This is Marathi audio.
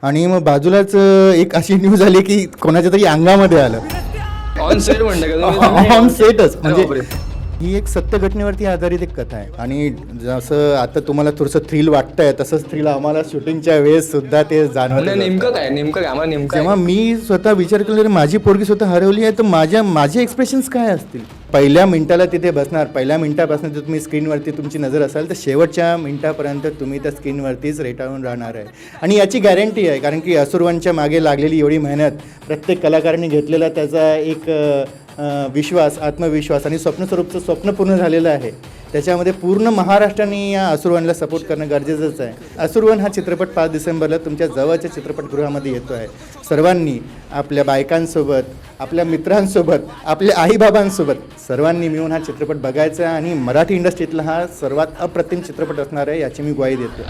आणि मग बाजूलाच एक अशी न्यूज आली की कोणाच्या तरी अंगामध्ये आलं. ऑन सेट म्हणतं ऑन सेटच. म्हणजे बापरे. ही एक सत्य घटनेवरती आधारित एक कथा आहे. आणि जसं आता तुम्हाला थोडंसं थ्रिल वाटतंय तसंच थ्रिल आम्हाला शूटिंगच्या वेळेस सुद्धा ते जाणवत. नेमकं काय आम्हाला नेमकं जेव्हा मी स्वतः विचार केला माझी पोरगी स्वतः हरवली आहे, तर माझे एक्सप्रेशन्स काय असतील. पहिल्या मिनिटाला तिथे बसणार, पहिल्या मिनिटापासून जर तुम्ही स्क्रीनवरती तुमची नजर असाल तर शेवटच्या मिनिटापर्यंत तुम्ही त्या स्क्रीनवरतीच रेटाळून राहणार आहे. आणि याची गॅरंटी आहे, कारण की असुरवनच्या मागे लागलेली एवढी मेहनत, प्रत्येक कलाकारांनी घेतलेला त्याचा एक विश्वास, आत्मविश्वास आणि स्वप्नस्वरूपचं स्वप्न पूर्ण झालेलं आहे. त्याच्यामध्ये पूर्ण महाराष्ट्राने या असुरवनला सपोर्ट करणं गरजेचंच आहे. असुरवन हा चित्रपट 5 डिसेंबरला तुमच्या जवळच्या चित्रपटगृहामध्ये येतो आहे. सर्वांनी आपल्या बायकांसोबत, आपल्या मित्रांसोबत, आपल्या आईबाबांसोबत सर्वांनी मिळून हा चित्रपट बघायचा आणि मराठी इंडस्ट्रीतला हा सर्वात अप्रतिम चित्रपट असणार आहे याची मी ग्वाही देतो.